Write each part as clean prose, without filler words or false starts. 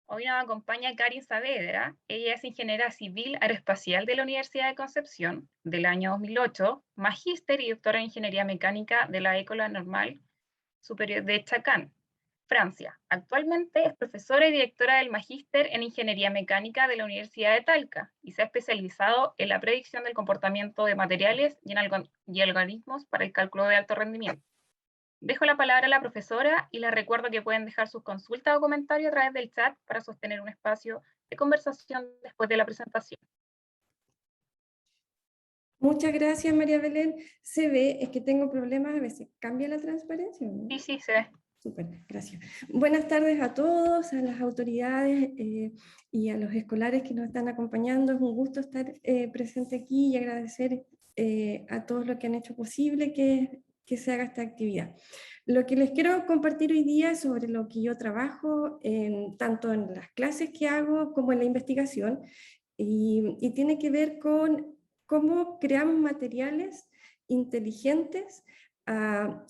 Hoy nos acompaña Karin Saavedra. Ella es ingeniera civil aeroespacial de la Universidad de Concepción del año 2008, magíster y doctora en ingeniería mecánica de la École Normale Supérieure de Chacán, Francia. Actualmente es profesora y directora del magíster en ingeniería mecánica de la Universidad de Talca y se ha especializado en la predicción del comportamiento de materiales y algoritmos para el cálculo de alto rendimiento. Dejo la palabra a la profesora y les recuerdo que pueden dejar sus consultas o comentarios a través del chat para sostener un espacio de conversación después de la presentación. Muchas gracias, María Belén. Se ve, es que tengo problemas, a veces cambia la transparencia, ¿no? Sí, sí, se ve. Súper, gracias. Buenas tardes a todos, a las autoridades y a los escolares que nos están acompañando. Es un gusto estar presente aquí y agradecer a todos los que han hecho posible que se haga esta actividad. Lo que les quiero compartir hoy día es sobre lo que yo trabajo, tanto en las clases que hago como en la investigación, y tiene que ver con cómo creamos materiales inteligentes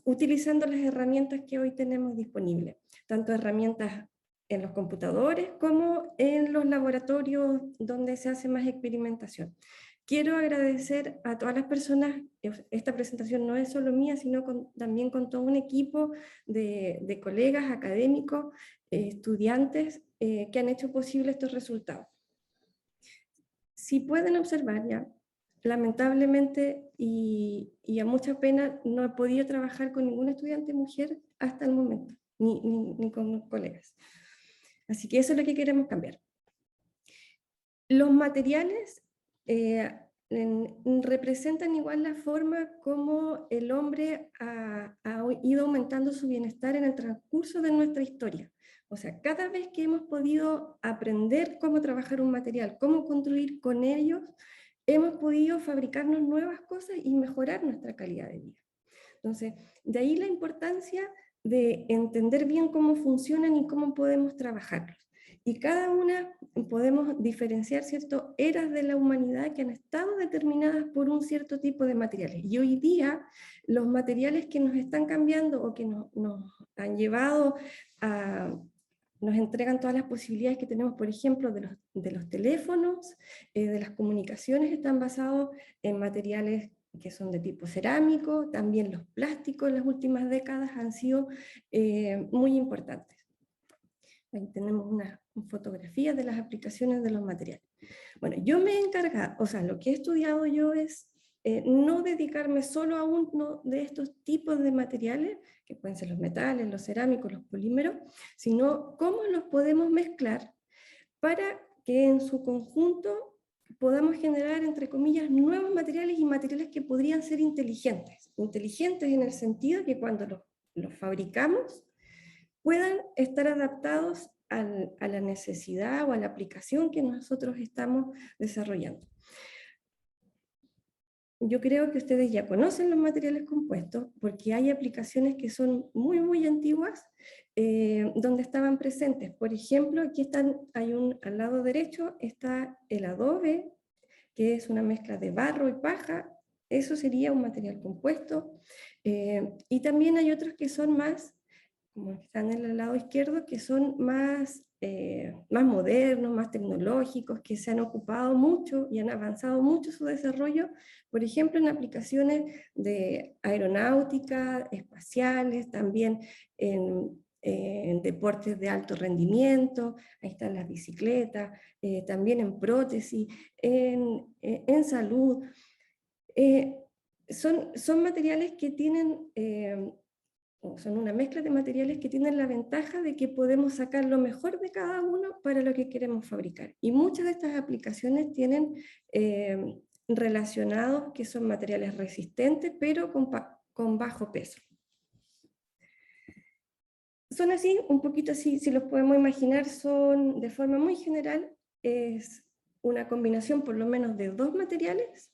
utilizando las herramientas que hoy tenemos disponibles, tanto herramientas en los computadores como en los laboratorios donde se hace más experimentación. Quiero agradecer a todas las personas, esta presentación no es solo mía, sino también con todo un equipo de colegas académicos, estudiantes que han hecho posible estos resultados. Si pueden observar ya, lamentablemente y a mucha pena no he podido trabajar con ninguna estudiante mujer hasta el momento, ni con colegas. Así que eso es lo que queremos cambiar. Los materiales representan igual la forma como el hombre ha ido aumentando su bienestar en el transcurso de nuestra historia. O sea, cada vez que hemos podido aprender cómo trabajar un material, cómo construir con ellos, hemos podido fabricarnos nuevas cosas y mejorar nuestra calidad de vida. Entonces, de ahí la importancia de entender bien cómo funcionan y cómo podemos trabajarlos. Y cada una podemos diferenciar, ¿cierto?, eras de la humanidad que han estado determinadas por un cierto tipo de materiales. Y hoy día los materiales que nos están cambiando o que nos han llevado a... nos entregan todas las posibilidades que tenemos, por ejemplo, de los teléfonos, de las comunicaciones, están basados en materiales que son de tipo cerámico. También los plásticos en las últimas décadas han sido muy importantes. Ahí tenemos una fotografía de las aplicaciones de los materiales. Bueno, yo me he encargado, o sea, lo que he estudiado yo es no dedicarme solo a uno de estos tipos de materiales, que pueden ser los metales, los cerámicos, los polímeros, sino cómo los podemos mezclar para que en su conjunto podamos generar, entre comillas, nuevos materiales y materiales que podrían ser inteligentes. Inteligentes en el sentido que cuando los fabricamos puedan estar adaptados a la necesidad o a la aplicación que nosotros estamos desarrollando. Yo creo que ustedes ya conocen los materiales compuestos porque hay aplicaciones que son muy, muy antiguas donde estaban presentes. Por ejemplo, aquí al lado derecho está el adobe, que es una mezcla de barro y paja. Eso sería un material compuesto. Y también hay otros que son más, como están en el lado izquierdo, que son más modernos, más tecnológicos, que se han ocupado mucho y han avanzado mucho su desarrollo, por ejemplo, en aplicaciones de aeronáutica, espaciales, también en deportes de alto rendimiento. Ahí están las bicicletas, también en prótesis, en salud. Son materiales que tienen... son una mezcla de materiales que tienen la ventaja de que podemos sacar lo mejor de cada uno para lo que queremos fabricar. Y muchas de estas aplicaciones tienen relacionados que son materiales resistentes, pero con bajo peso. Son así, un poquito así, si los podemos imaginar, son de forma muy general, es una combinación por lo menos de dos materiales,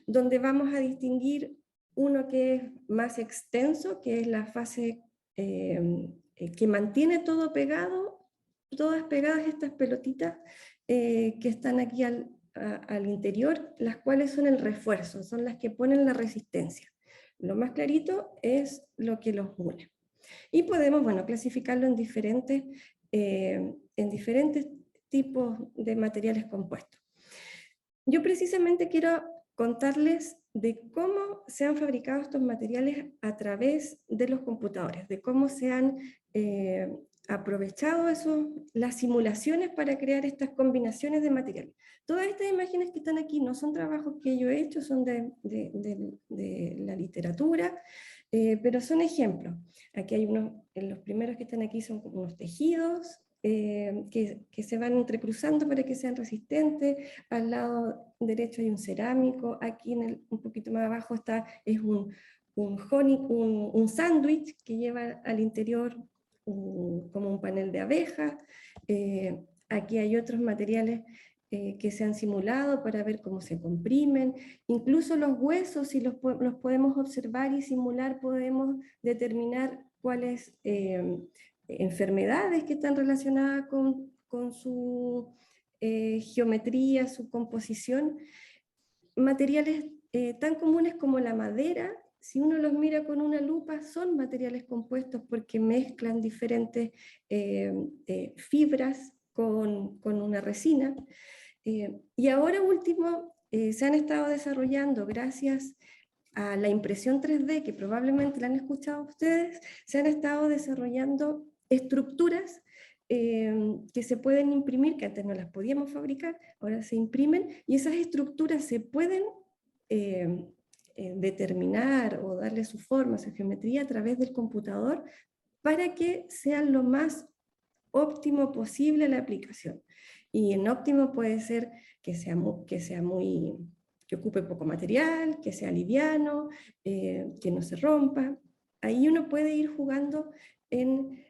donde vamos a distinguir uno que es más extenso, que es la fase que mantiene todo pegado, todas pegadas estas pelotitas que están aquí al interior, las cuales son el refuerzo, son las que ponen la resistencia. Lo más clarito es lo que los une. Y podemos, bueno, clasificarlo en diferentes en diferentes tipos de materiales compuestos. Yo precisamente quiero contarles de cómo se han fabricado estos materiales a través de los computadores, de cómo se han aprovechado las simulaciones para crear estas combinaciones de materiales. Todas estas imágenes que están aquí no son trabajos que yo he hecho, son de la literatura, pero son ejemplos. Aquí hay los primeros que están aquí son unos tejidos, que se van entrecruzando para que sean resistentes. Al lado derecho hay un cerámico, aquí un poquito más abajo es un sándwich que lleva al interior como un panel de abejas. Aquí hay otros materiales que se han simulado para ver cómo se comprimen. Incluso los huesos, si los podemos observar y simular, podemos determinar cuáles enfermedades que están relacionadas con su geometría, su composición. Materiales tan comunes como la madera, si uno los mira con una lupa, son materiales compuestos porque mezclan diferentes fibras con una resina. Y ahora último, se han estado desarrollando, gracias a la impresión 3D, que probablemente la han escuchado ustedes, se han estado desarrollando estructuras que se pueden imprimir, que antes no las podíamos fabricar, ahora se imprimen, y esas estructuras se pueden determinar o darle su forma, su geometría a través del computador para que sean lo más óptimo posible la aplicación. Y en óptimo puede ser que ocupe poco material, que sea liviano, que no se rompa. Ahí uno puede ir jugando en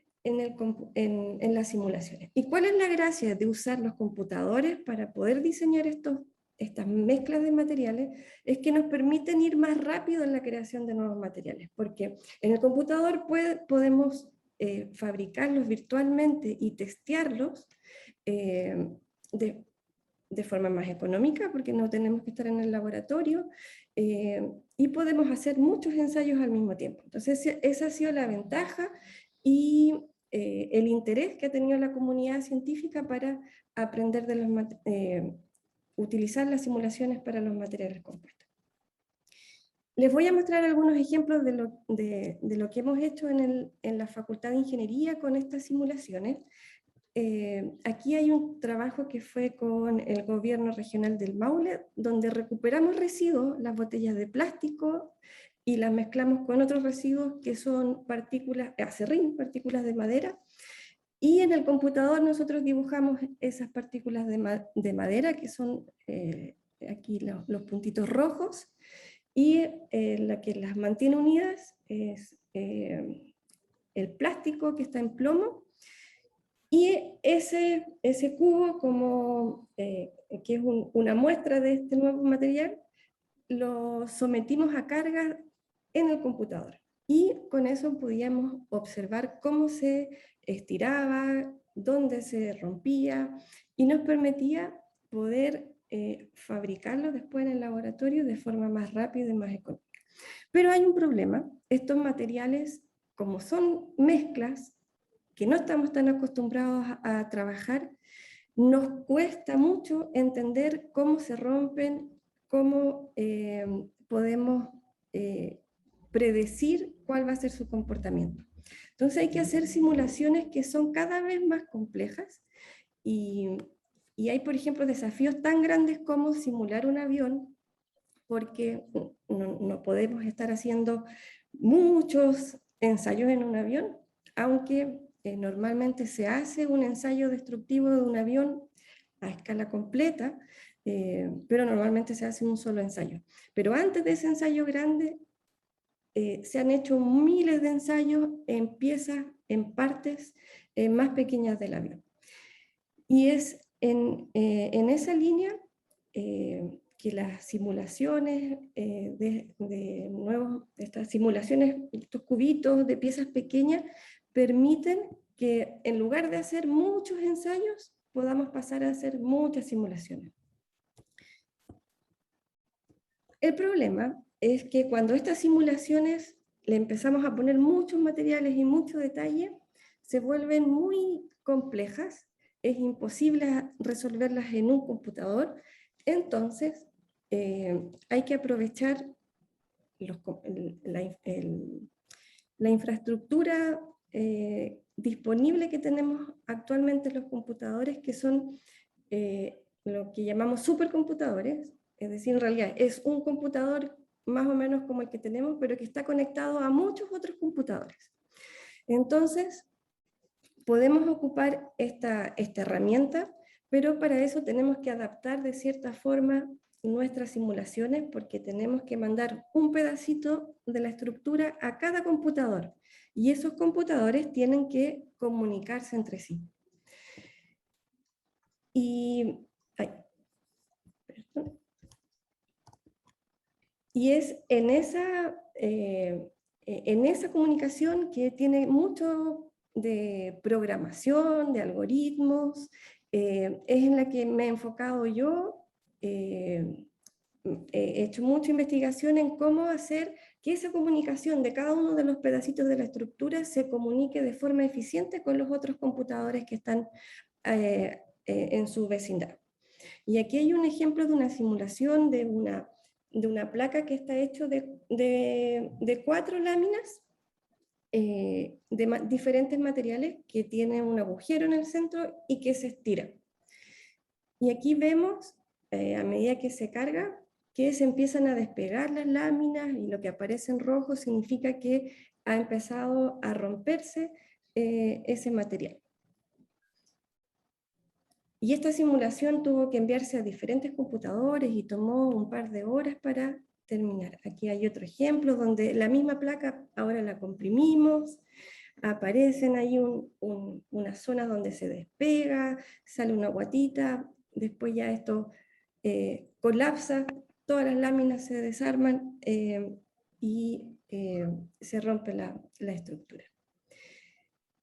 las simulaciones. ¿Y cuál es la gracia de usar los computadores para poder diseñar estas mezclas de materiales? Es que nos permiten ir más rápido en la creación de nuevos materiales, porque en el computador podemos fabricarlos virtualmente y testearlos de forma más económica, porque no tenemos que estar en el laboratorio, y podemos hacer muchos ensayos al mismo tiempo. Entonces esa ha sido la ventaja y el interés que ha tenido la comunidad científica para aprender utilizar las simulaciones para los materiales compuestos. Les voy a mostrar algunos ejemplos de lo que hemos hecho en la Facultad de Ingeniería con estas simulaciones. Aquí hay un trabajo que fue con el gobierno regional del Maule, donde recuperamos residuos, las botellas de plástico, y las mezclamos con otros residuos que son partículas, acerrín, partículas de madera, y en el computador nosotros dibujamos esas partículas de madera, que son aquí los puntitos rojos, y la que las mantiene unidas es el plástico que está en plomo, y ese cubo, que es una muestra de este nuevo material, lo sometimos a carga en el computador. Y con eso podíamos observar cómo se estiraba, dónde se rompía, y nos permitía poder fabricarlo después en el laboratorio de forma más rápida y más económica. Pero hay un problema: estos materiales, como son mezclas, que no estamos tan acostumbrados a trabajar, nos cuesta mucho entender cómo se rompen, cómo podemos predecir cuál va a ser su comportamiento. Entonces hay que hacer simulaciones que son cada vez más complejas, y hay, por ejemplo, desafíos tan grandes como simular un avión, porque no podemos estar haciendo muchos ensayos en un avión, aunque normalmente se hace un ensayo destructivo de un avión a escala completa, pero normalmente se hace un solo ensayo. Pero antes de ese ensayo grande, se han hecho miles de ensayos en piezas, en partes más pequeñas del avión. Y es en esa línea que las simulaciones estas simulaciones, estos cubitos de piezas pequeñas, permiten que en lugar de hacer muchos ensayos, podamos pasar a hacer muchas simulaciones. El problema es que cuando estas simulaciones le empezamos a poner muchos materiales y mucho detalle, se vuelven muy complejas es imposible resolverlas en un computador, entonces hay que aprovechar la infraestructura disponible que tenemos actualmente en los computadores, que son lo que llamamos supercomputadores, es decir, en realidad es un computador más o menos como el que tenemos, pero que está conectado a muchos otros computadores. Entonces, podemos ocupar esta herramienta, pero para eso tenemos que adaptar de cierta forma nuestras simulaciones, porque tenemos que mandar un pedacito de la estructura a cada computador, y esos computadores tienen que comunicarse entre sí. Y, y es en esa comunicación que tiene mucho de programación, de algoritmos, es en la que me he enfocado yo. He hecho mucha investigación en cómo hacer que esa comunicación de cada uno de los pedacitos de la estructura se comunique de forma eficiente con los otros computadores que están en su vecindad. Y aquí hay un ejemplo de una simulación de una placa que está hecho de 4 láminas de diferentes materiales, que tiene un agujero en el centro y que se estira. Y aquí vemos, a medida que se carga, que se empiezan a despegar las láminas, y lo que aparece en rojo significa que ha empezado a romperse ese material. Y esta simulación tuvo que enviarse a diferentes computadores y tomó un par de horas para terminar. Aquí hay otro ejemplo donde la misma placa ahora la comprimimos, aparecen ahí unas zonas donde se despega, sale una guatita, después ya esto colapsa, todas las láminas se desarman y se rompe la estructura.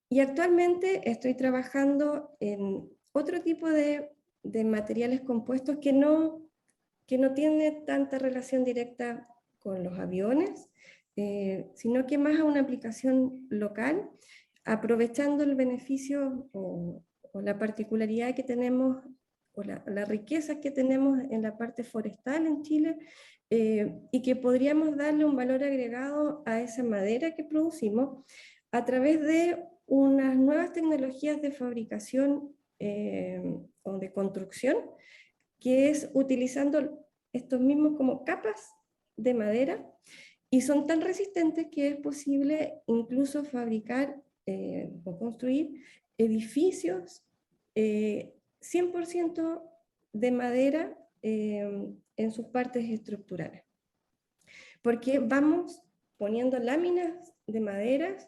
Y actualmente estoy trabajando en otro tipo de materiales compuestos que no tiene tanta relación directa con los aviones, sino que más a una aplicación local, aprovechando el beneficio o la particularidad que tenemos, o la riqueza que tenemos en la parte forestal en Chile, y que podríamos darle un valor agregado a esa madera que producimos a través de unas nuevas tecnologías de fabricación o de construcción, que es utilizando estos mismos como capas de madera, y son tan resistentes que es posible incluso fabricar o construir edificios 100% de madera en sus partes estructurales. Porque vamos poniendo láminas de maderas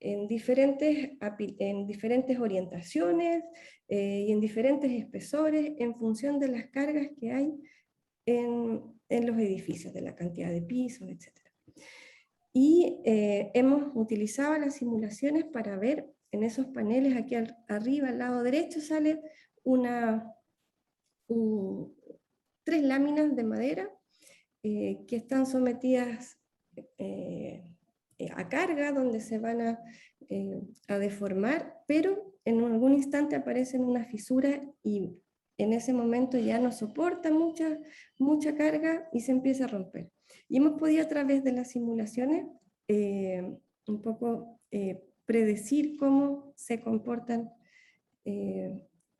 en diferentes orientaciones y en diferentes espesores, en función de las cargas que hay en los edificios, de la cantidad de pisos, etc. Y hemos utilizado las simulaciones para ver en esos paneles, aquí arriba al lado derecho sale 3 láminas de madera que están sometidas a carga, donde se van a deformar, pero en algún instante aparecen una fisura y en ese momento ya no soporta mucha carga y se empieza a romper. Y hemos podido, a través de las simulaciones, un poco predecir cómo se comportan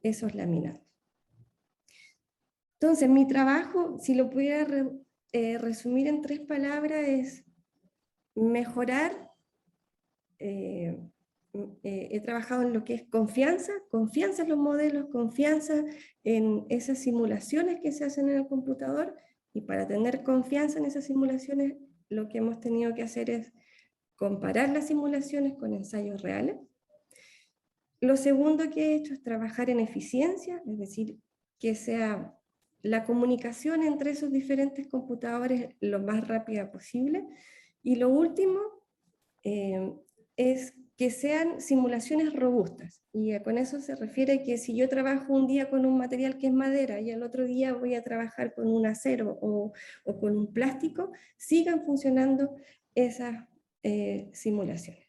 esos laminados. Entonces, mi trabajo, si lo pudiera resumir en 3 palabras, es mejorar. He trabajado en lo que es confianza en los modelos, confianza en esas simulaciones que se hacen en el computador, y para tener confianza en esas simulaciones, lo que hemos tenido que hacer es comparar las simulaciones con ensayos reales. Lo segundo que he hecho es trabajar en eficiencia, es decir, que sea la comunicación entre esos diferentes computadores lo más rápida posible. Y lo último es que sean simulaciones robustas, y con eso se refiere que si yo trabajo un día con un material que es madera y al otro día voy a trabajar con un acero o con un plástico, sigan funcionando esas simulaciones.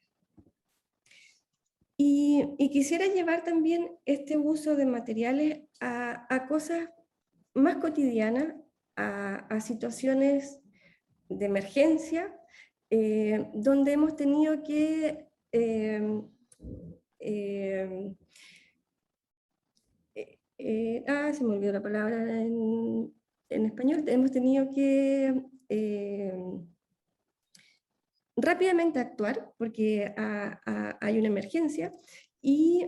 Y quisiera llevar también este uso de materiales a cosas más cotidianas, a situaciones de emergencia, donde hemos tenido que se me olvidó la palabra en español, hemos tenido que rápidamente actuar porque hay una emergencia y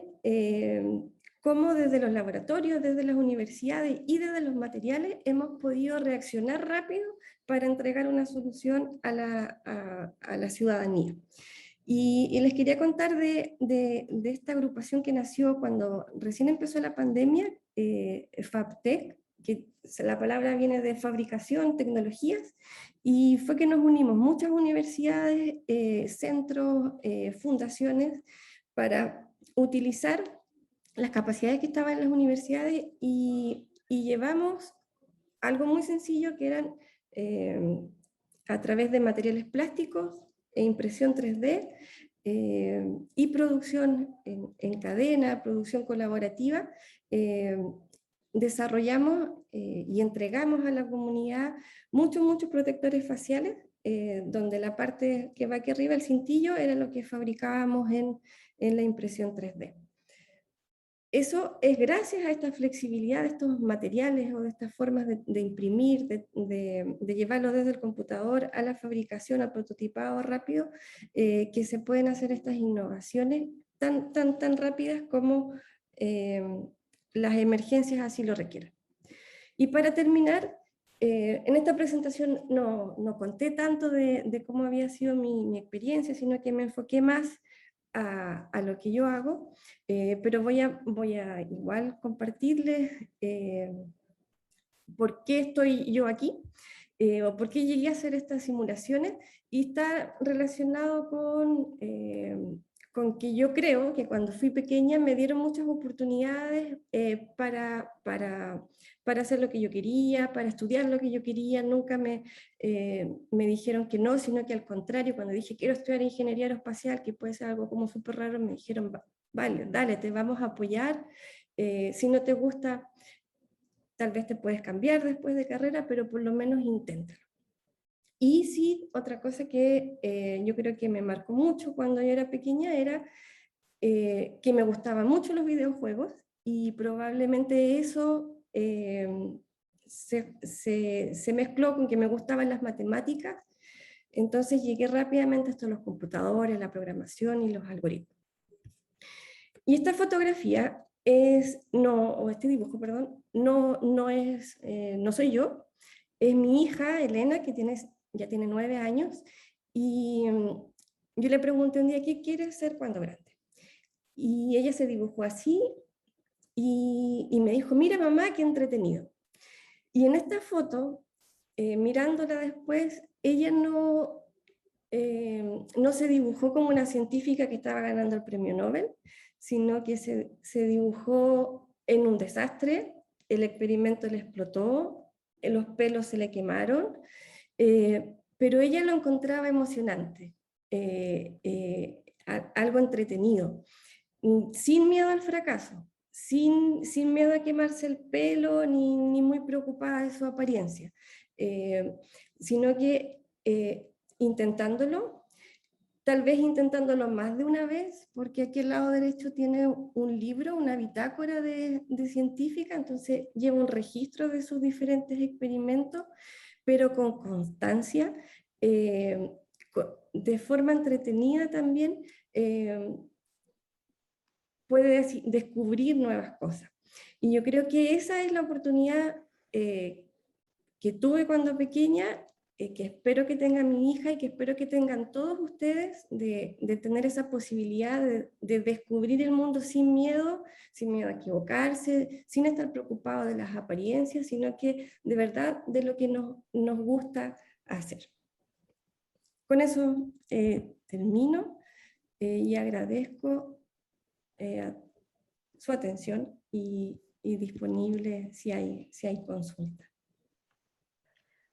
cómo desde los laboratorios, desde las universidades y desde los materiales hemos podido reaccionar rápido para entregar una solución a la ciudadanía. Y les quería contar de esta agrupación que nació cuando recién empezó la pandemia, FabTech, que la palabra viene de fabricación, tecnologías, y fue que nos unimos muchas universidades, centros, fundaciones, para utilizar las capacidades que estaban en las universidades y llevamos algo muy sencillo que eran a través de materiales plásticos e impresión 3D y producción en cadena, producción colaborativa, desarrollamos y entregamos a la comunidad muchos protectores faciales, donde la parte que va aquí arriba, el cintillo, era lo que fabricábamos en la impresión 3D. Eso es gracias a esta flexibilidad de estos materiales o de estas formas de imprimir, de llevarlo desde el computador a la fabricación, al prototipado rápido, que se pueden hacer estas innovaciones tan rápidas como las emergencias así lo requieren. Y para terminar, en esta presentación no conté tanto de cómo había sido mi experiencia, sino que me enfoqué más a lo que yo hago, pero voy a igual compartirles por qué estoy yo aquí, o por qué llegué a hacer estas simulaciones, y está relacionado con que yo creo que cuando fui pequeña me dieron muchas oportunidades para hacer lo que yo quería, para estudiar lo que yo quería. Nunca me dijeron que no, sino que al contrario, cuando dije quiero estudiar ingeniería aeroespacial, que puede ser algo como súper raro, me dijeron, vale, dale, te vamos a apoyar, si no te gusta, tal vez te puedes cambiar después de carrera, pero por lo menos inténtalo. Y sí, otra cosa que yo creo que me marcó mucho cuando yo era pequeña era que me gustaban mucho los videojuegos, y probablemente eso se mezcló con que me gustaban las matemáticas. Entonces llegué rápidamente hasta los computadores, la programación y los algoritmos. Y esta fotografía o este dibujo, perdón, no soy yo, es mi hija Elena, que ya tiene 9 años, y yo le pregunté un día, ¿qué quieres ser cuando grande? Y ella se dibujó así, y me dijo, mira mamá, qué entretenido. Y en esta foto, mirándola después, ella no se dibujó como una científica que estaba ganando el premio Nobel, sino que se dibujó en un desastre, el experimento le explotó, los pelos se le quemaron, pero ella lo encontraba emocionante, algo entretenido, sin miedo al fracaso, sin miedo a quemarse el pelo, ni muy preocupada de su apariencia, sino que intentándolo, tal vez intentándolo más de una vez, porque aquí al lado derecho tiene un libro, una bitácora de científica, entonces lleva un registro de sus diferentes experimentos, pero con constancia, de forma entretenida también, puede descubrir nuevas cosas. Y yo creo que esa es la oportunidad que tuve cuando pequeña, que espero que tenga mi hija y que espero que tengan todos ustedes, de tener esa posibilidad de descubrir el mundo sin miedo a equivocarse, sin estar preocupado de las apariencias, sino que de verdad de lo que nos gusta hacer. Con eso termino y agradezco su atención y disponible si hay consulta.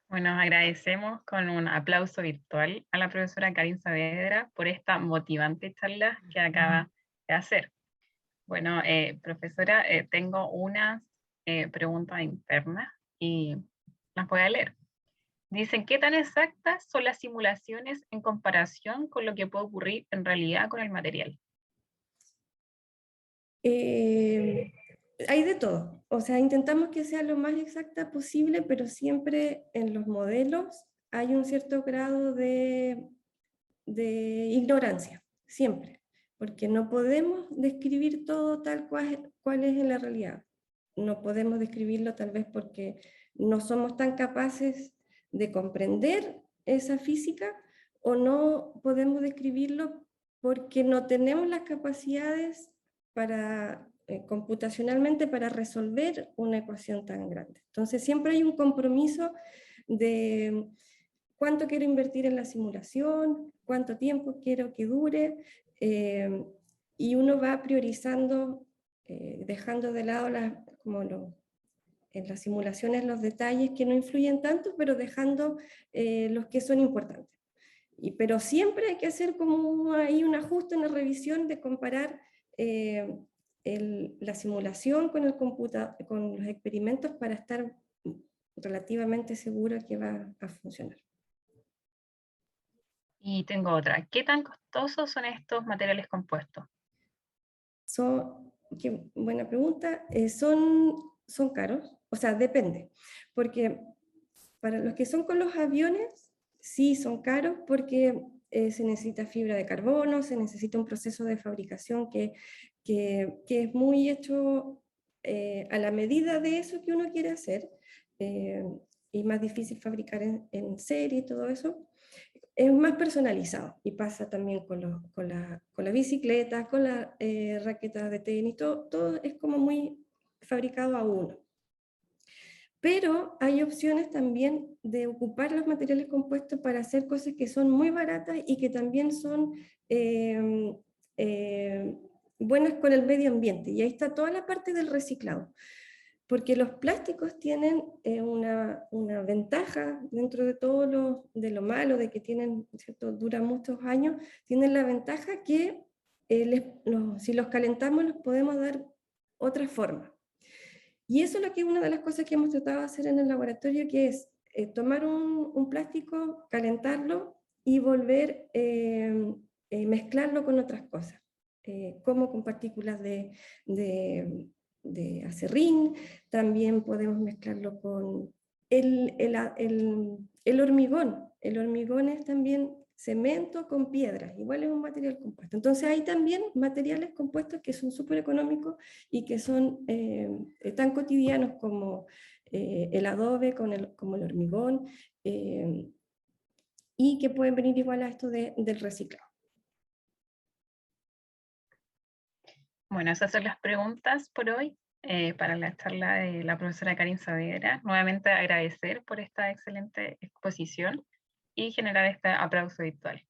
Bueno, agradecemos con un aplauso virtual a la profesora Karin Saavedra por esta motivante charla que acaba qué hacer. Bueno, profesora, tengo unas preguntas internas y las voy a leer. Dicen, ¿qué tan exactas son las simulaciones en comparación con lo que puede ocurrir en realidad con el material? Hay de todo, o sea, intentamos que sea lo más exacta posible, pero siempre en los modelos hay un cierto grado de ignorancia, siempre, porque no podemos describir todo tal cual es en la realidad. No podemos describirlo tal vez porque no somos tan capaces de comprender esa física, o no podemos describirlo porque no tenemos las capacidades para computacionalmente para resolver una ecuación tan grande. Entonces siempre hay un compromiso de cuánto quiero invertir en la simulación, cuánto tiempo quiero que dure, y uno va priorizando, dejando de lado en las simulaciones los detalles que no influyen tanto, pero dejando los que son importantes. Pero siempre hay que hacer como ahí un ajuste, una revisión de comparar la simulación con con los experimentos para estar relativamente seguro que va a funcionar. Y tengo otra. ¿Qué tan costosos son estos materiales compuestos? Qué buena pregunta. Son caros, o sea, depende, porque para los que son con los aviones, sí son caros porque se necesita fibra de carbono, se necesita un proceso de fabricación que es muy hecho a la medida de eso que uno quiere hacer, eh, y más difícil fabricar en serie y todo eso. Es más personalizado, y pasa también con la bicicleta, con las raquetas de tenis, todo es como muy fabricado a uno. Pero hay opciones también de ocupar los materiales compuestos para hacer cosas que son muy baratas y que también son eh, eh, buenas con el medio ambiente. Y ahí está toda la parte del reciclado. Porque los plásticos tienen una ventaja dentro de todo de lo malo, de que tienen, ¿cierto?, duran muchos años, tienen la ventaja que si los calentamos los podemos dar otra forma. Y eso es lo que una de las cosas que hemos tratado de hacer en el laboratorio, que es tomar un plástico, calentarlo y volver mezclarlo con otras cosas, como con partículas de acerrín. También podemos mezclarlo con el hormigón. El hormigón es también cemento con piedras, igual es un material compuesto. Entonces hay también materiales compuestos que son súper económicos y que son tan cotidianos como el adobe, como el hormigón, y que pueden venir igual a esto del reciclado. Bueno, esas son las preguntas por hoy para la charla de la profesora Karin Saavedra. Nuevamente agradecer por esta excelente exposición y generar este aplauso virtual.